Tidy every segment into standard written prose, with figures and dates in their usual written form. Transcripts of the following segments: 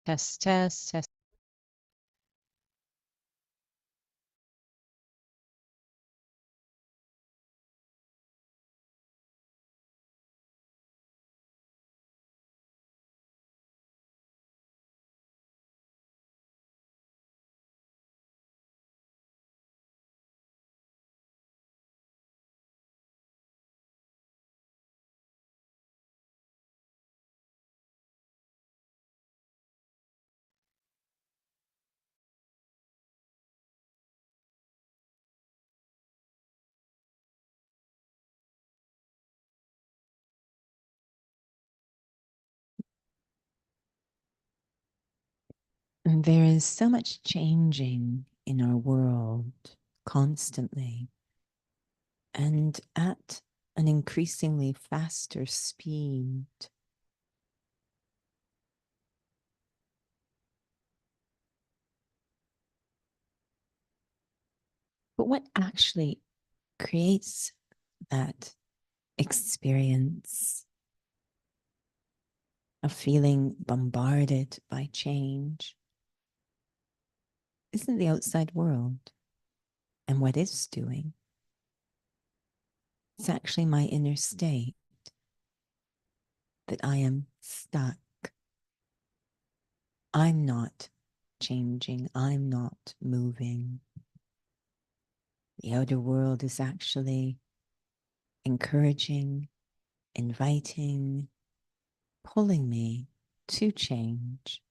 Test, test, test. There is so much changing in our world constantly and at an increasingly faster speed. But what actually creates that experience of feeling bombarded by change isn't the outside world and what it's doing. It's actually my inner state that I am stuck. I'm not changing. I'm not moving. The outer world is actually encouraging, inviting, pulling me to change.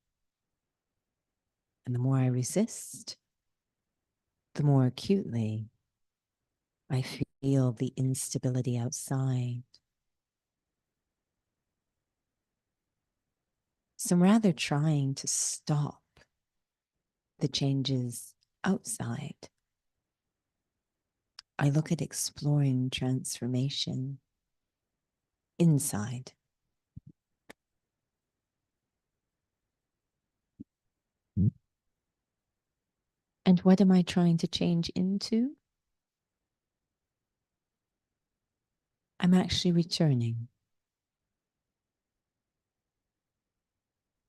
And the more I resist, the more acutely I feel the instability outside. So rather trying to stop the changes outside, I look at exploring transformation inside. And what am I trying to change into? I'm actually returning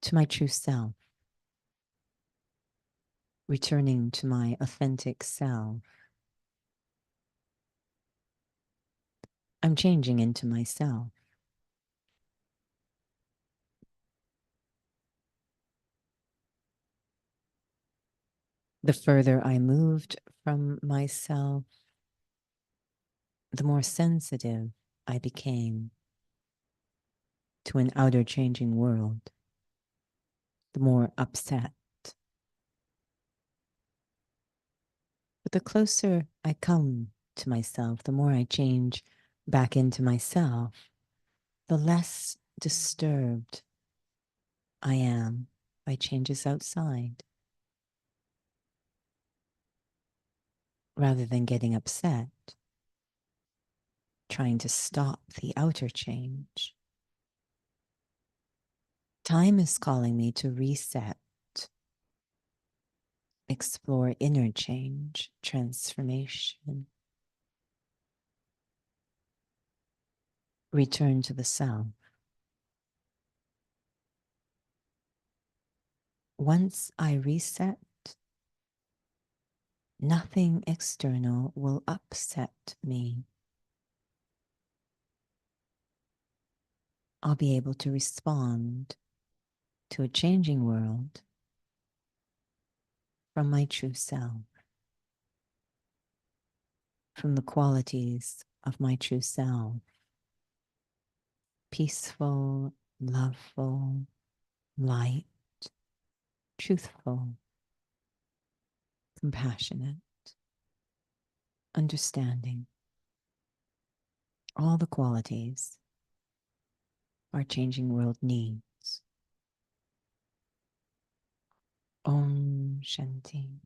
to my true self, returning to my authentic self. I'm changing into myself. The further I moved from myself, the more sensitive I became to an outer changing world, the more upset. But the closer I come to myself, the more I change back into myself, the less disturbed I am by changes outside. Rather than getting upset, trying to stop the outer change. Time is calling me to reset, explore inner change, transformation, return to the self. Once I reset, nothing external will upset me. I'll be able to respond to a changing world from my true self, from the qualities of my true self. Peaceful, loveful, light, truthful, compassionate, understanding. All the qualities our changing world needs. Om Shanti.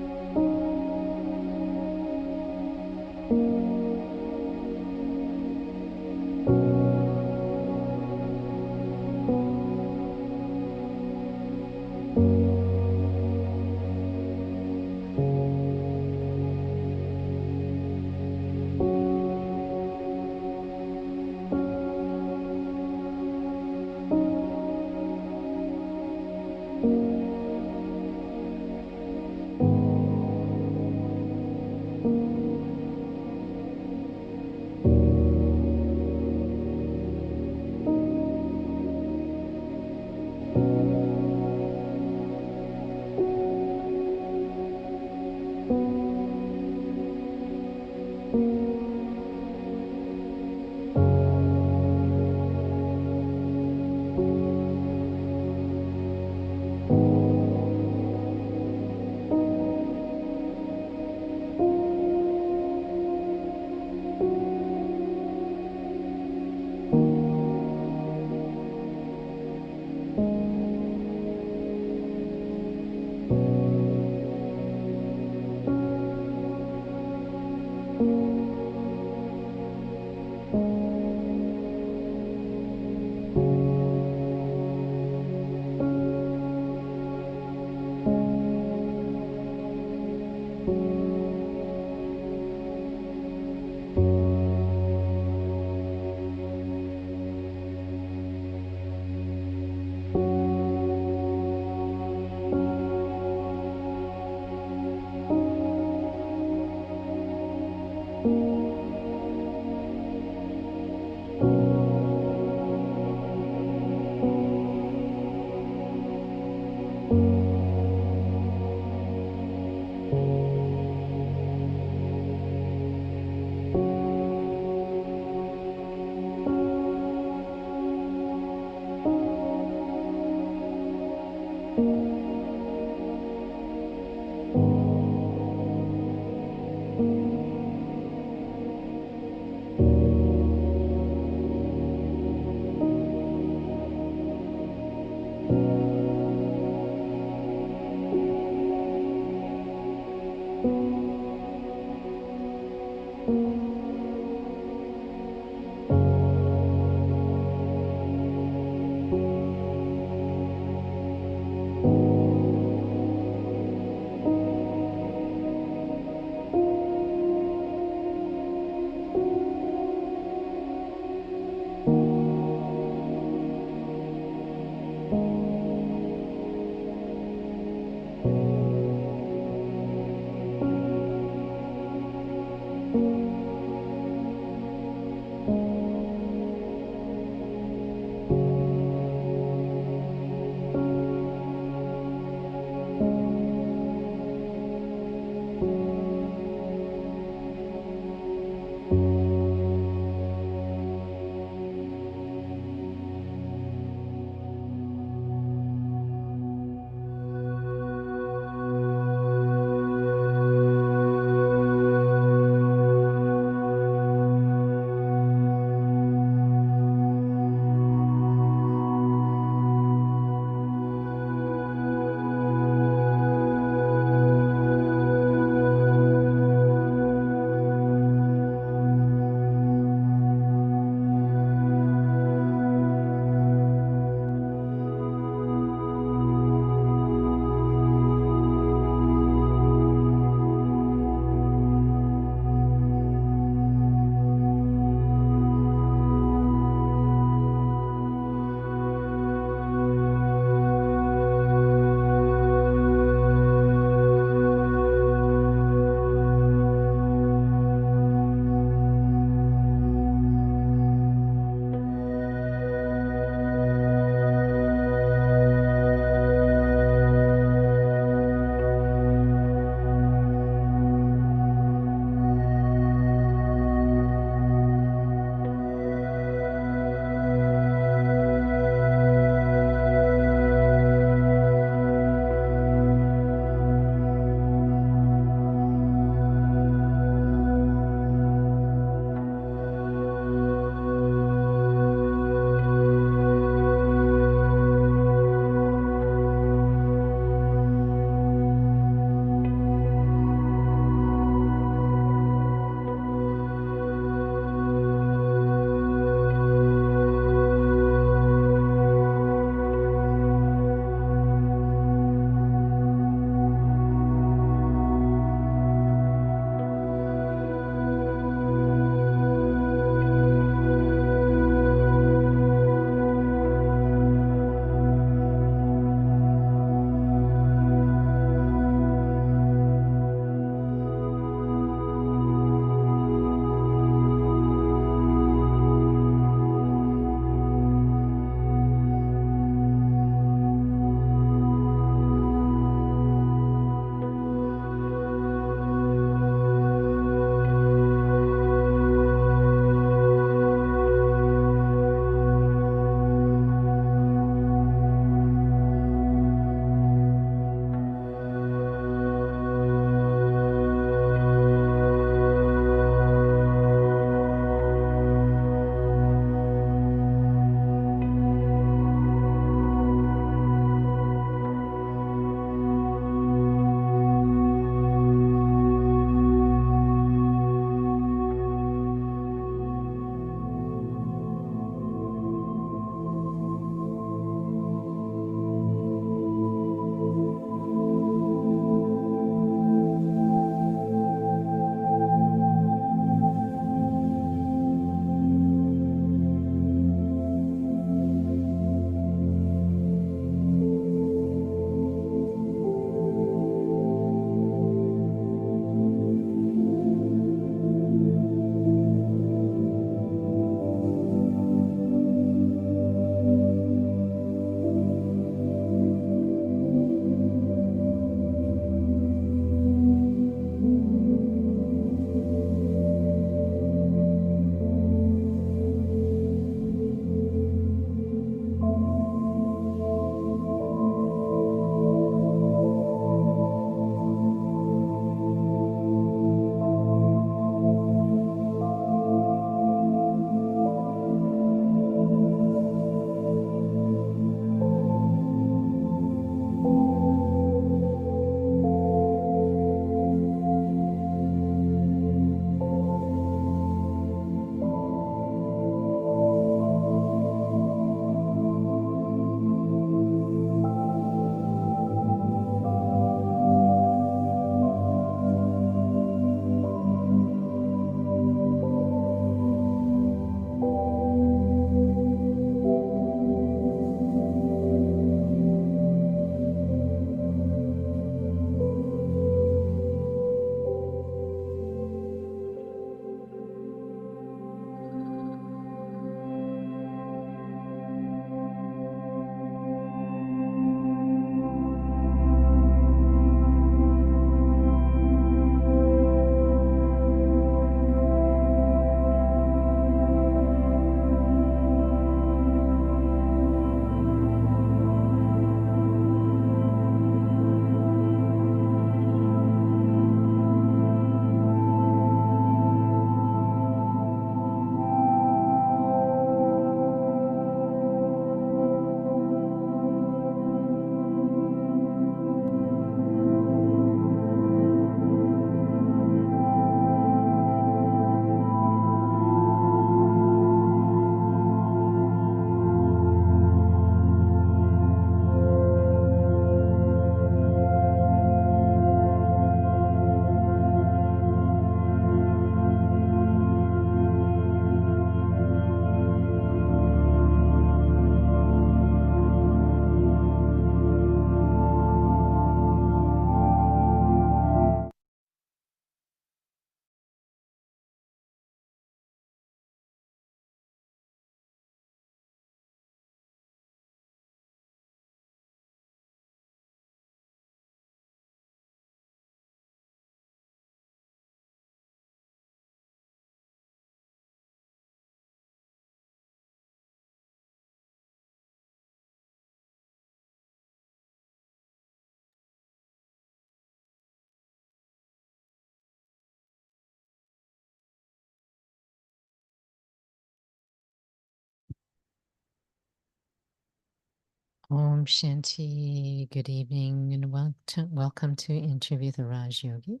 Om Shanti. Good evening and welcome to Interview the Raj Yogi.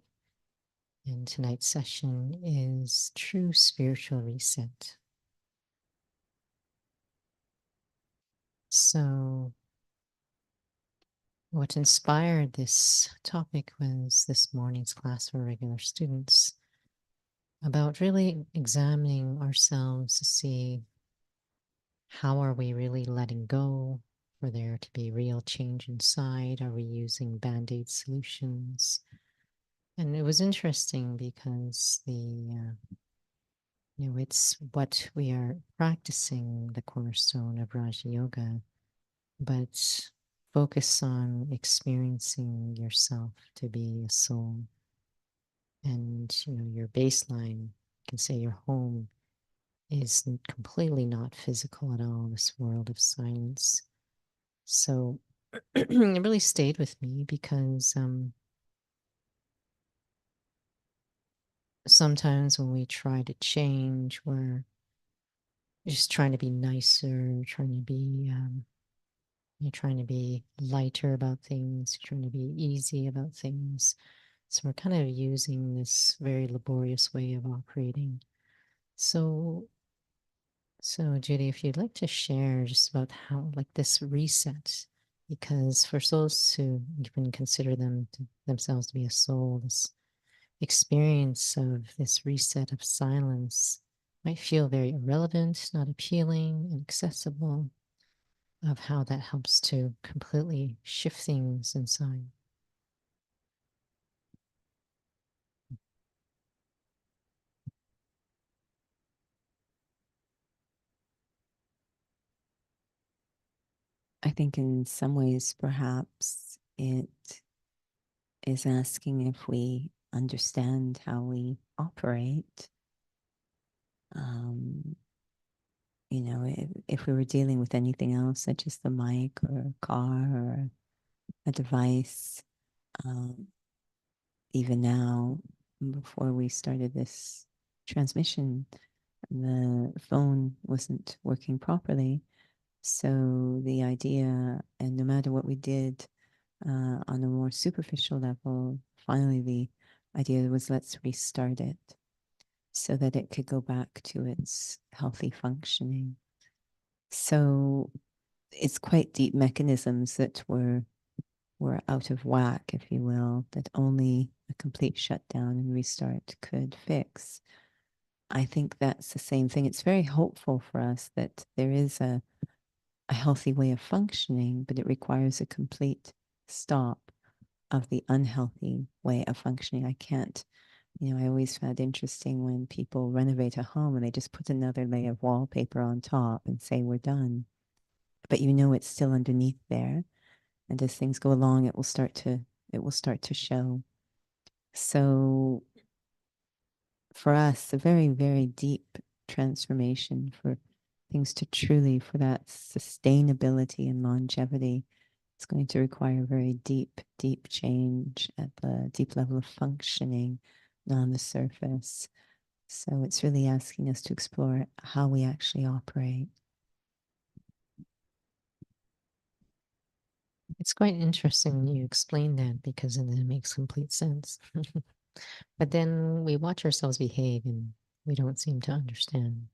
And tonight's session is True Spiritual Reset. So, what inspired this topic was this morning's class for regular students about really examining ourselves to see how are we really letting go for there to be real change inside? Are we using band-aid solutions? And it was interesting because it's what we are practicing the cornerstone of Raja Yoga, but focus on experiencing yourself to be a soul. And, your baseline, you can say your home is completely not physical at all, this world of silence. So it really stayed with me because sometimes when we try to change, we're just trying to be nicer, you're trying to be lighter about things, you're trying to be easy about things. So we're kind of using this very laborious way of operating. So, so Judy, if you'd like to share just about how, like this reset, because for souls who even consider themselves to be a soul, this experience of this reset of silence might feel very irrelevant, not appealing, inaccessible, of how that helps to completely shift things inside. I think in some ways, perhaps it is asking if we understand how we operate. Um, if we were dealing with anything else, such as the mic or a car or a device, um, even now, before we started this transmission, the phone wasn't working properly. So the idea, and no matter what we did on a more superficial level, finally the idea was let's restart it so that it could go back to its healthy functioning. So it's quite deep mechanisms that were out of whack, if you will, that only a complete shutdown and restart could fix. I think that's the same thing. It's very hopeful for us that there is a healthy way of functioning, but it requires a complete stop of the unhealthy way of functioning. I can't, I always found interesting when people renovate a home and they just put another layer of wallpaper on top and say we're done. But it's still underneath there. And as things go along, it will start to show. So for us, a very, very deep transformation for things to truly, for that sustainability and longevity, it's going to require very deep, deep change at the deep level of functioning, not on the surface. So it's really asking us to explore how we actually operate. It's quite interesting when you explain that because then it makes complete sense. But then we watch ourselves behave and we don't seem to understand.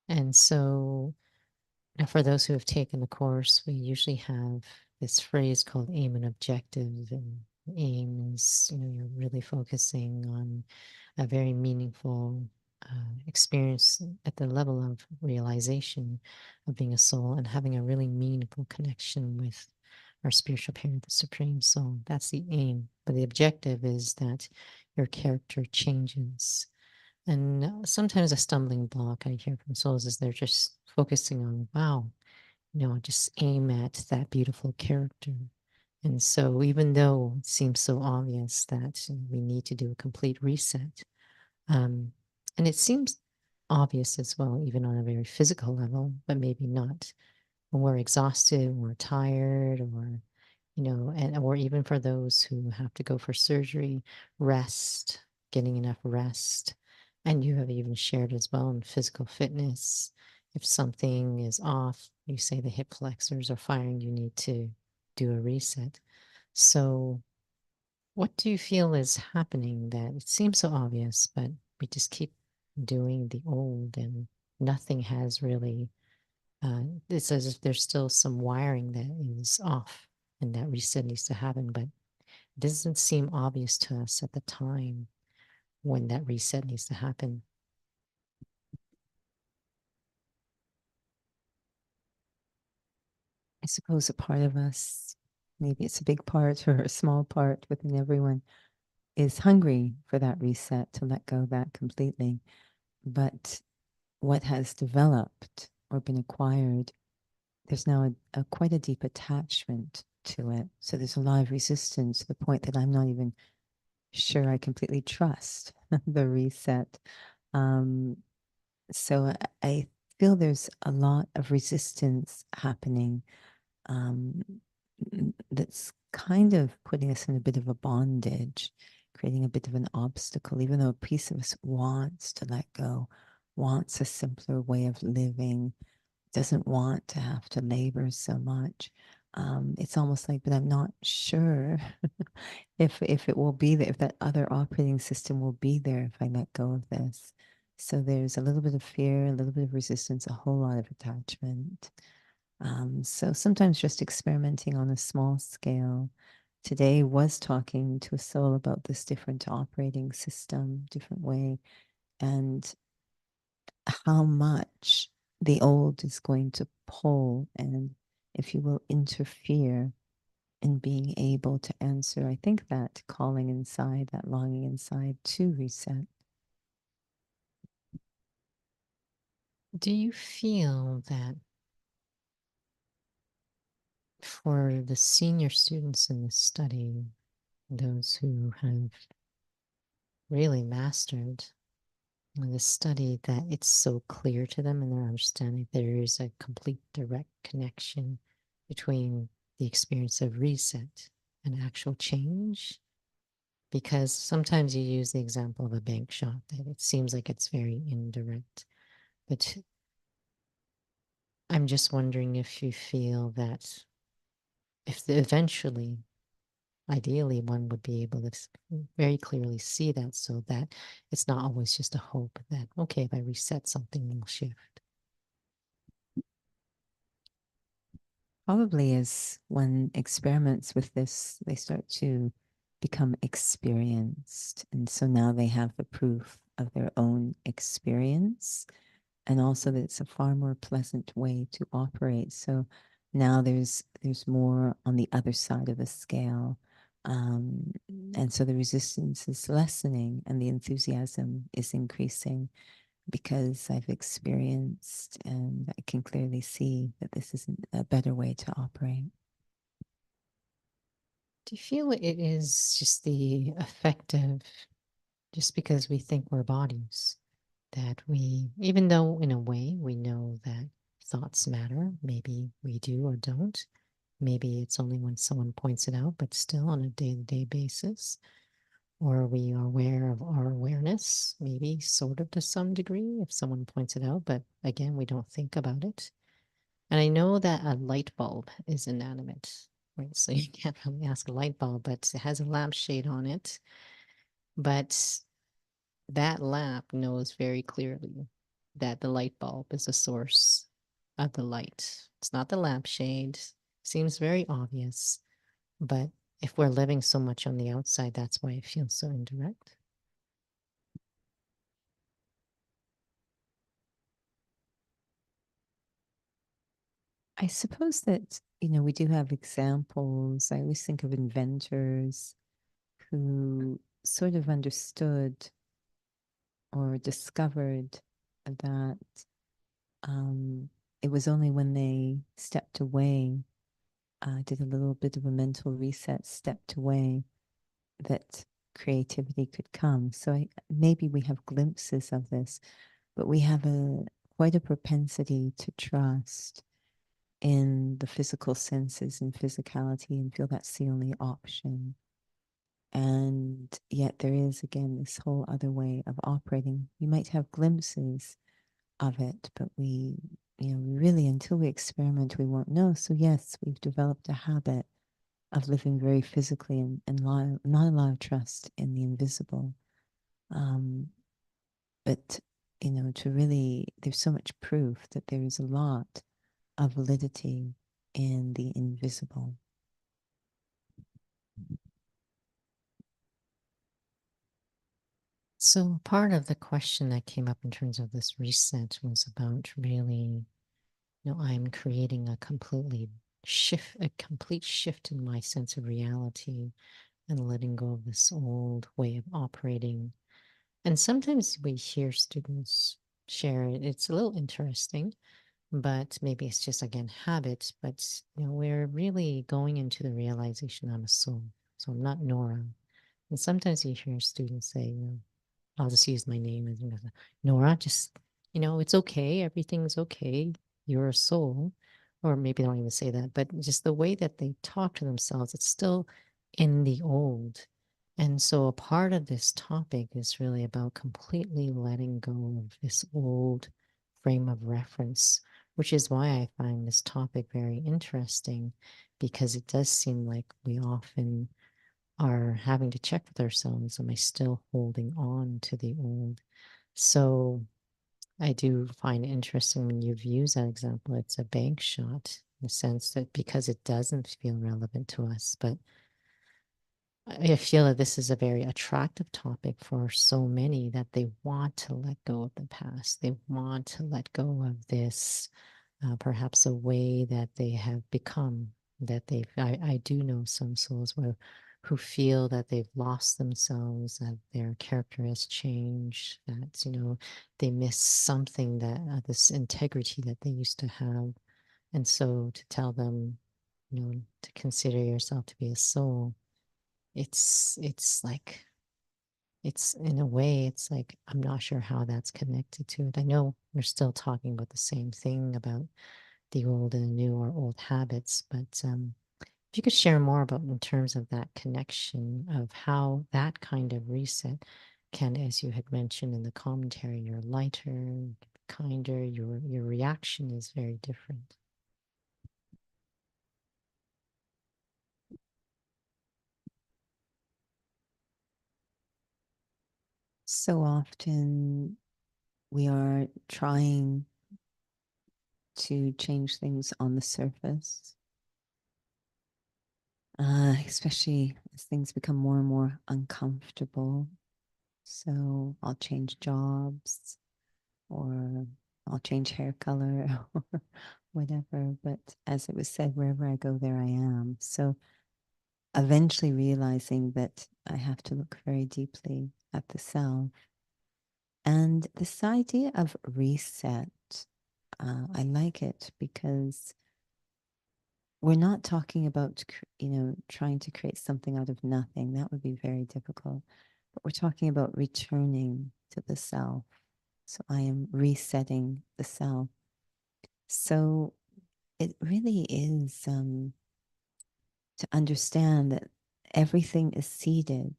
And so, now for those who have taken the course, we usually have this phrase called aim and objective. And aim is, you're really focusing on a very meaningful experience at the level of realization of being a soul and having a really meaningful connection with our spiritual parent, the Supreme Soul. That's the aim. But the objective is that your character changes. And sometimes a stumbling block I hear from souls is they're just focusing on, wow, just aim at that beautiful character. And so, even though it seems so obvious that we need to do a complete reset, um, and it seems obvious as well, even on a very physical level, but maybe not when we're exhausted, when we're tired, or even for those who have to go for surgery, rest, getting enough rest. And you have even shared as well in physical fitness, if something is off, you say the hip flexors are firing, you need to do a reset. So, what do you feel is happening that it seems so obvious, but we just keep doing the old and nothing has really, it's as if there's still some wiring that is off and that reset needs to happen, but it doesn't seem obvious to us at the time when that reset needs to happen. I suppose a part of us, maybe it's a big part or a small part within everyone, is hungry for that reset to let go of that completely. But what has developed or been acquired, there's now a quite a deep attachment to it. So there's a lot of resistance to the point that I'm not even sure I completely trust the reset. Um, so I feel there's a lot of resistance happening, um, that's kind of putting us in a bit of a bondage, creating a bit of an obstacle, even though a piece of us wants to let go, wants a simpler way of living, doesn't want to have to labor so much. It's almost like, but I'm not sure if it will be there, if that other operating system will be there if I let go of this. So there's a little bit of fear, a little bit of resistance, a whole lot of attachment. So sometimes just experimenting on a small scale. Today was talking to a soul about this different operating system, different way, and how much the old is going to pull and, if you will, interfere in being able to answer, I think, that calling inside, that longing inside to reset. Do you feel that for the senior students in this study, those who have really mastered this study, that it's so clear to them in their understanding there is a complete direct connection between the experience of reset and actual change? Because sometimes you use the example of a bank shot, that it seems like it's very indirect. But I'm just wondering if you feel that if eventually, ideally, one would be able to very clearly see that, so that it's not always just a hope that, okay, if I reset, something will shift. Probably as when experiments with this, they start to become experienced. And so now they have the proof of their own experience, and also that it's a far more pleasant way to operate. So now there's more on the other side of the scale. And so the resistance is lessening and the enthusiasm is increasing, because I've experienced and I can clearly see that this is a better way to operate. Do you feel it is just the effect of, just because we think we're bodies, that we, even though in a way we know that thoughts matter, maybe we do or don't, maybe it's only when someone points it out, but still on a day-to-day basis, or we are aware of our awareness, maybe sort of to some degree if someone points it out, but again, we don't think about it. And I know that a light bulb is inanimate, right? So you can't really ask a light bulb, but it has a lampshade on it. But that lamp knows very clearly that the light bulb is the source of the light. It's not the lampshade. Seems very obvious, but if we're living so much on the outside, that's why it feels so indirect. I suppose that, we do have examples. I always think of inventors who sort of understood or discovered that, um, it was only when they stepped away, did a little bit of a mental reset, stepped away, that creativity could come. So maybe we have glimpses of this, but we have quite a propensity to trust in the physical senses and physicality and feel that's the only option. And yet there is, again, this whole other way of operating. You might have glimpses of it, but we really, until we experiment, we won't know. So yes, we've developed a habit of living very physically and not a lot of trust in the invisible. But to really, there's so much proof that there is a lot of validity in the invisible. So part of the question that came up in terms of this reset was about really, I'm creating a complete shift in my sense of reality and letting go of this old way of operating. And sometimes we hear students share it. It's a little interesting, but maybe it's just, again, habit. But, we're really going into the realization I'm a soul. So I'm not Nora. And sometimes you hear students say, I'll just use my name as Nora, just, it's okay. Everything's okay. You're a soul. Or maybe they don't even say that, but just the way that they talk to themselves, it's still in the old. And so a part of this topic is really about completely letting go of this old frame of reference, which is why I find this topic very interesting, because it does seem like we often are having to check with ourselves. Am I still holding on to the old? So I do find it interesting when you've used that example. It's a bank shot in the sense that because it doesn't feel relevant to us, but I feel that this is a very attractive topic for so many that they want to let go of the past. They want to let go of this, perhaps a way that they have become. I do know some souls who feel that they've lost themselves, that their character has changed, that, they miss something that this integrity that they used to have. And so to tell them, to consider yourself to be a soul, it's like, it's in a way, it's like, I'm not sure how that's connected to it. I know we're still talking about the same thing about the old and the new, or old habits, but if you could share more about in terms of that connection of how that kind of reset can, as you had mentioned in the commentary, you're lighter, kinder, your reaction is very different. So often we are trying to change things on the surface, especially as things become more and more uncomfortable. So I'll change jobs, or I'll change hair color, or whatever. But as it was said, wherever I go, there I am. So eventually realizing that I have to look very deeply at the self. And this idea of reset, I like it because we're not talking about, trying to create something out of nothing. That would be very difficult. But we're talking about returning to the self. So I am resetting the self. So it really is to understand that everything is seated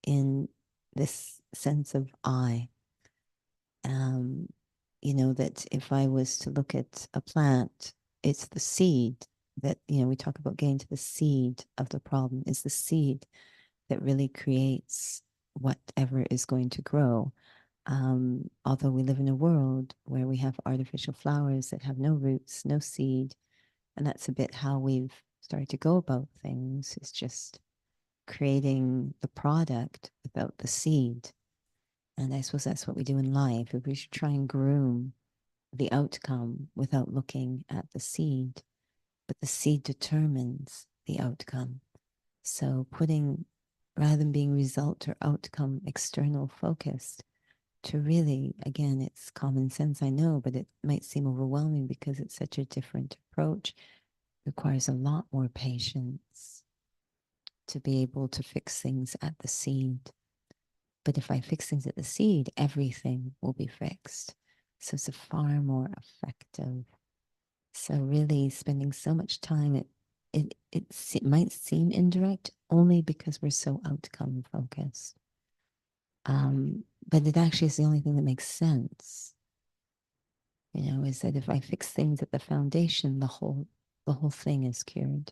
in this sense of I. That if I was to look at a plant, it's the seed that, we talk about getting to the seed of the problem. Is the seed that really creates whatever is going to grow. Although we live in a world where we have artificial flowers that have no roots, no seed, and that's a bit how we've started to go about things. It's just creating the product without the seed. And I suppose that's what we do in life. If we should try and groom the outcome without looking at the seed, but the seed determines the outcome. So rather than being result or outcome external focused, to really, again, it's common sense, I know, but it might seem overwhelming because it's such a different approach. It requires a lot more patience to be able to fix things at the seed. But if I fix things at the seed, everything will be fixed. So it's a far more effective. So really spending so much time, it might seem indirect only because we're so outcome focused. But it actually is the only thing that makes sense. Is that if I fix things at the foundation, the whole thing is cured.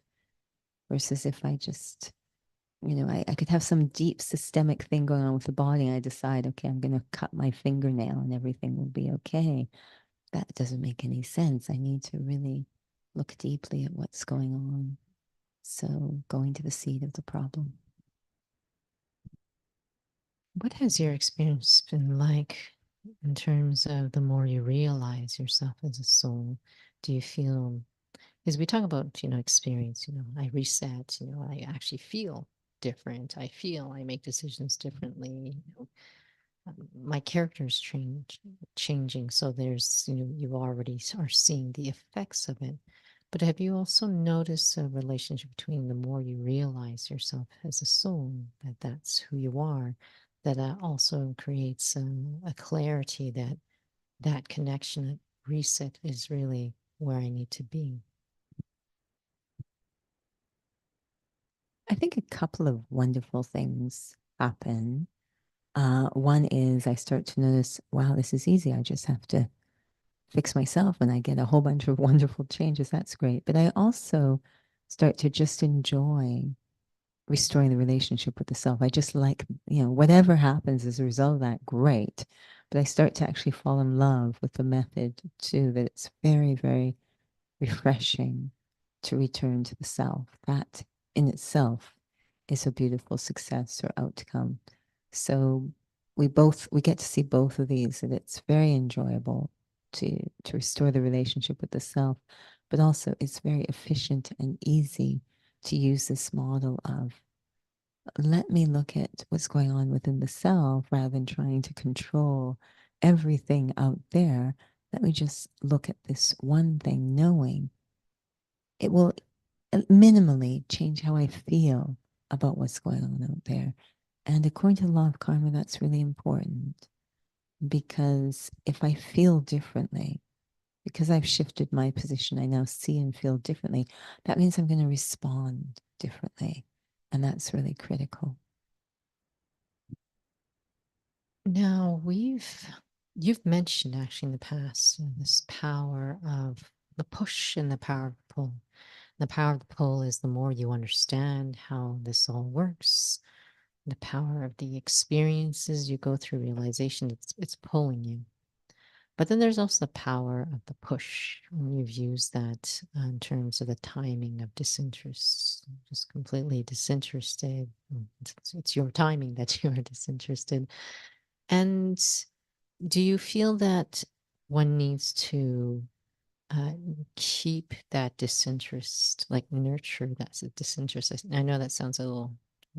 Versus if I just, I could have some deep systemic thing going on with the body, and I decide, okay, I'm going to cut my fingernail and everything will be okay. That doesn't make any sense. I need to really look deeply at what's going on. So going to the seed of the problem. What has your experience been like in terms of the more you realize yourself as a soul? Do you feel, because we talk about, experience, I reset, I actually feel different. I feel I make decisions differently. My character's changing. So there's, you already are seeing the effects of it. But have you also noticed a relationship between the more you realize yourself as a soul, that that's who you are, that also creates a clarity that that connection, that reset is really where I need to be? I think a couple of wonderful things happen. One is I start to notice, wow, this is easy. I just have to fix myself and I get a whole bunch of wonderful changes. That's great. But I also start to just enjoy restoring the relationship with the self. I just like, whatever happens as a result of that, great. But I start to actually fall in love with the method too, that it's very, very refreshing to return to the self. That in itself is a beautiful success or outcome. So we get to see both of these, and it's very enjoyable to restore the relationship with the self, but also it's very efficient and easy to use this model of let me look at what's going on within the self rather than trying to control everything out there. Let me just look at this one thing, knowing it will minimally change how I feel about what's going on out there. And according to the law of karma, that's really important, because if I feel differently, because I've shifted my position, I now see and feel differently. That means I'm going to respond differently. And that's really critical. Now, you've mentioned actually in the past, this power of the push and the power of the pull. The power of the pull is the more you understand how this all works, the power of the experiences you go through, realization, it's pulling you. But then there's also the power of the push. And you've used that in terms of the timing of disinterest, just completely disinterested. It's your timing that you are disinterested. And do you feel that one needs to uh, keep that disinterest, like nurture that disinterest? I know that sounds a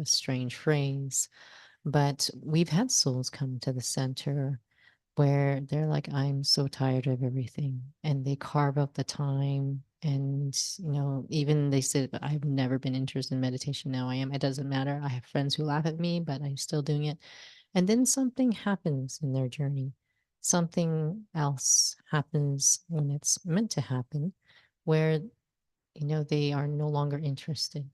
strange phrase, but we've had souls come to the center where they're like, I'm so tired of everything. And they carve out the time. And, even they said, I've never been interested in meditation. Now I am. It doesn't matter. I have friends who laugh at me, but I'm still doing it. And then something happens in their journey. Something else happens when it's meant to happen, where, they are no longer interested.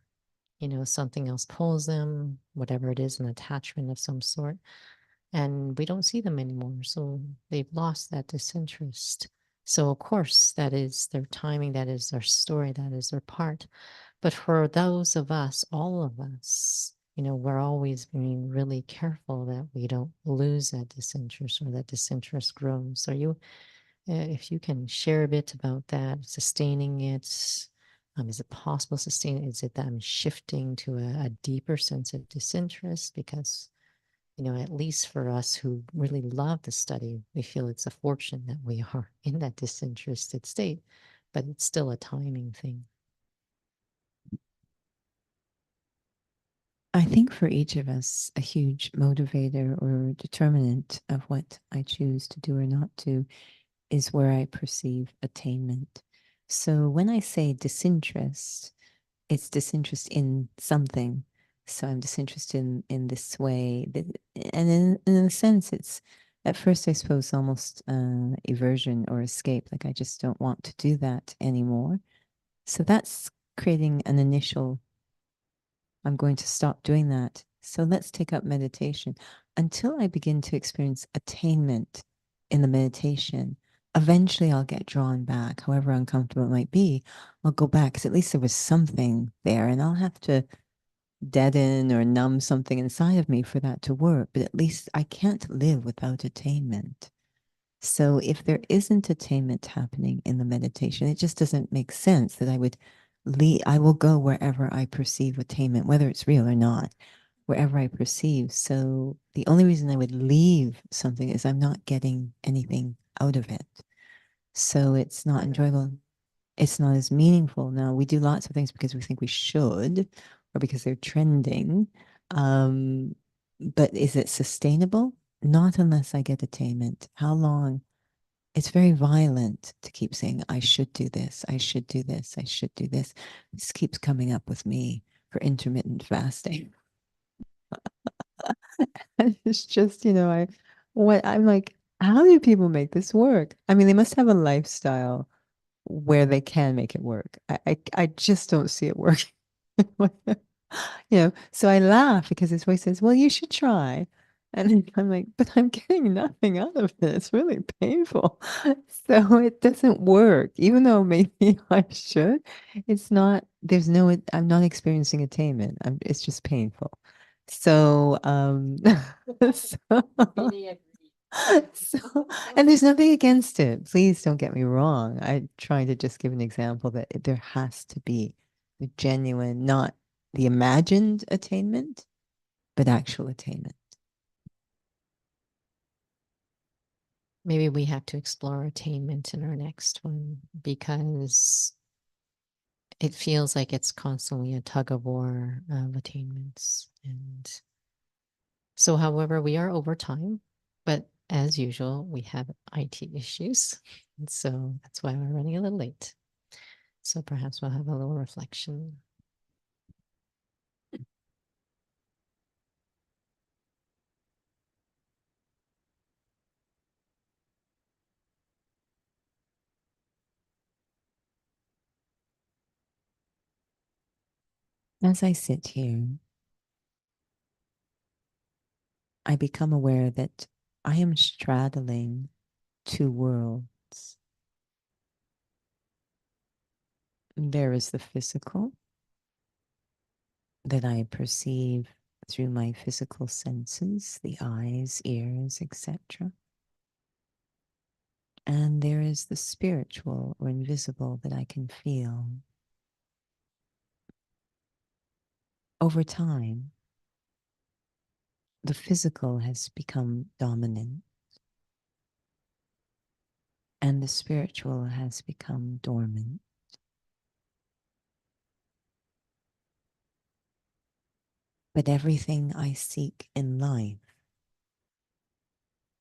Something else pulls them, whatever it is, an attachment of some sort, and we don't see them anymore. So they've lost that disinterest. So, of course, that is their timing, that is their story, that is their part. But for those of us, all of us, we're always being really careful that we don't lose that disinterest or that disinterest grows. So, if you can share a bit about that, sustaining it, is it possible to sustain it? Is it that I'm shifting to a deeper sense of disinterest? Because at least for us who really love the study, we feel it's a fortune that we are in that disinterested state, but it's still a timing thing. I think for each of us, a huge motivator or determinant of what I choose to do or not do is where I perceive attainment. So when I say disinterest, it's disinterest in something. So I'm disinterested in this way. And in a sense, it's at first, I suppose, almost aversion or escape. Like I just don't want to do that anymore. So that's creating an initial, I'm going to stop doing that. So let's take up meditation. Until I begin to experience attainment in the meditation, eventually I'll get drawn back, however uncomfortable it might be. I'll go back because at least there was something there, and I'll have to deaden or numb something inside of me for that to work. But at least I can't live without attainment. So if there isn't attainment happening in the meditation, it just doesn't make sense that I would leave. I will go wherever I perceive attainment, whether it's real or not, wherever I perceive. So the only reason I would leave something is I'm not getting anything out of it. So it's not enjoyable. It's not as meaningful. Now, we do lots of things because we think we should or because they're trending. But is it sustainable? Not unless I get attainment. How long? It's very violent to keep saying, I should do this, I should do this, I should do this. This keeps coming up with me for intermittent fasting. And it's just, I'm like, how do people make this work? I mean, they must have a lifestyle where they can make it work. I just don't see it working. So I laugh because his voice says, well, you should try. And I'm like, but I'm getting nothing out of it. It's really painful. So it doesn't work, even though maybe I should. It's not, I'm not experiencing attainment. It's just painful. So, so, so, and there's nothing against it. Please don't get me wrong. I'm trying to just give an example that there has to be the genuine, not the imagined attainment, but actual attainment. Maybe we have to explore attainment in our next one because it feels like it's constantly a tug of war of attainments. And so, however, we are over time, but as usual, we have IT issues. And so that's why we're running a little late. So perhaps we'll have a little reflection. As I sit here, I become aware that I am straddling two worlds. There is the physical that I perceive through my physical senses, the eyes, ears, etc. And there is the spiritual or invisible that I can feel. Over time, the physical has become dominant and the spiritual has become dormant. But everything I seek in life,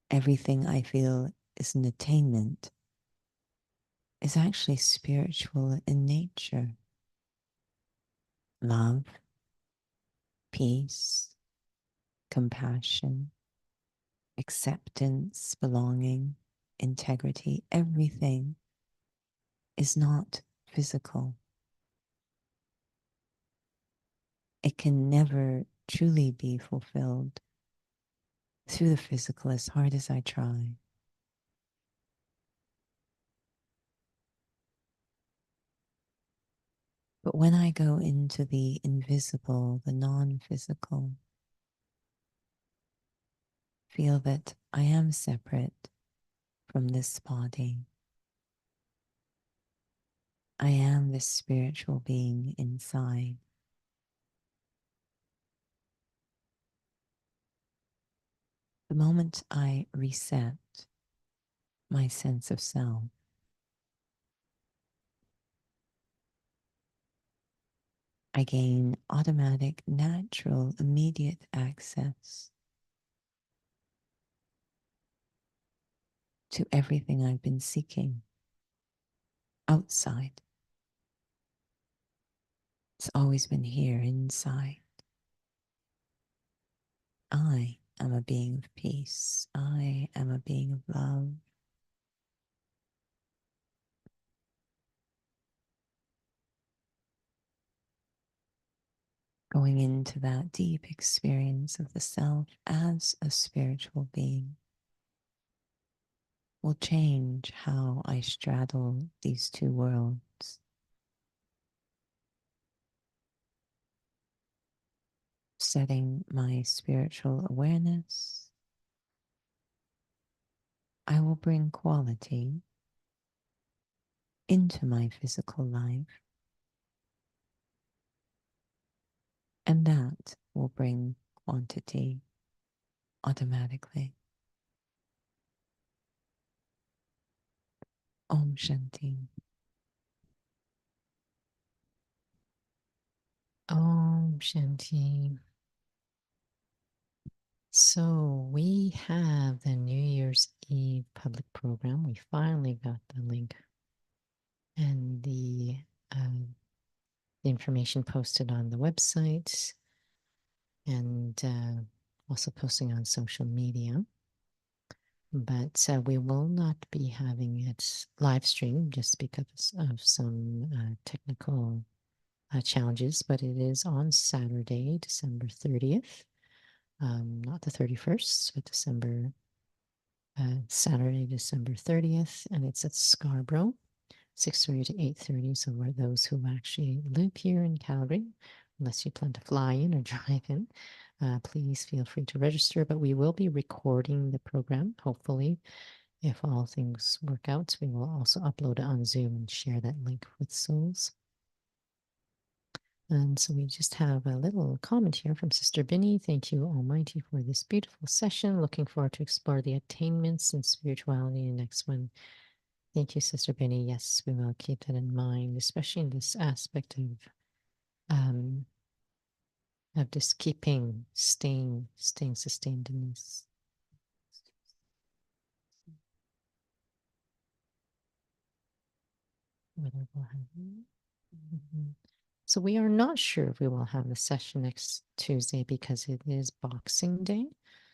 everything I feel is an attainment, is actually spiritual in nature. Love, peace, compassion, acceptance, belonging, integrity, everything is not physical. It can never truly be fulfilled through the physical as hard as I try. But when I go into the invisible, the non-physical, feel that I am separate from this body. I am this spiritual being inside. The moment I reset my sense of self, I gain automatic, natural, immediate access to everything I've been seeking outside. It's always been here inside. I am a being of peace. I am a being of love. Going into that deep experience of the self as a spiritual being, will change how I straddle these two worlds. Setting my spiritual awareness, I will bring quality into my physical life, and that will bring quantity automatically. Om Shanti. Om Shanti. So we have the New Year's Eve public program. We finally got the link and the information posted on the website and also posting on social media. But we will not be having it live streamed just because of some technical challenges, but it is on Saturday, December 30th, not the 31st, but Saturday, December 30th, and it's at Scarborough, 6:30 to 8:30. So for those who actually live here in Calgary, unless you plan to fly in or drive in, please feel free to register. But we will be recording the program. Hopefully, if all things work out, we will also upload it on Zoom and share that link with souls. And so we just have a little comment here from Sister Binny. Thank you, Almighty, for this beautiful session. Looking forward to explore the attainments and spirituality in the next one. Thank you, Sister Binny. Yes, we will keep that in mind, especially in this aspect of just staying sustained in this. Whether we'll have So we are not sure if we will have the session next Tuesday because it is Boxing Day.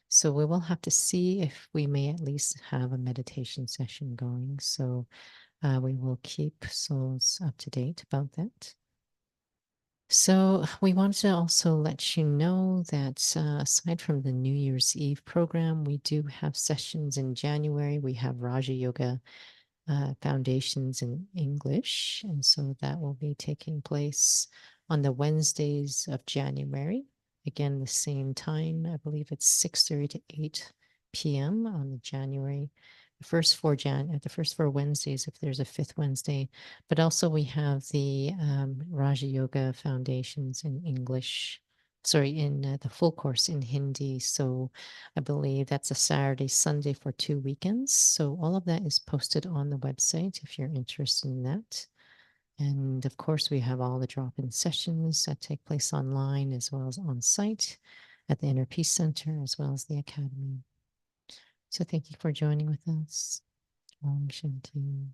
So we will have to see if we may at least have a meditation session going. So we will keep souls up to date about that. So we wanted to also let you know that aside from the New Year's Eve program, we do have sessions in January. We have Raja Yoga Foundations in English. And so that will be taking place on the Wednesdays of January. Again, the same time, I believe it's 6:30 to 8 p.m. on the January, the first four Wednesdays, if there's a fifth Wednesday. But also we have the Raja Yoga Foundations in English, in the full course in Hindi. So I believe that's a Saturday, Sunday for 2 weekends. So all of that is posted on the website if you're interested in that. And of course, we have all the drop-in sessions that take place online as well as on site at the Inner Peace Center as well as the Academy. So thank you for joining with us. Om Shanti.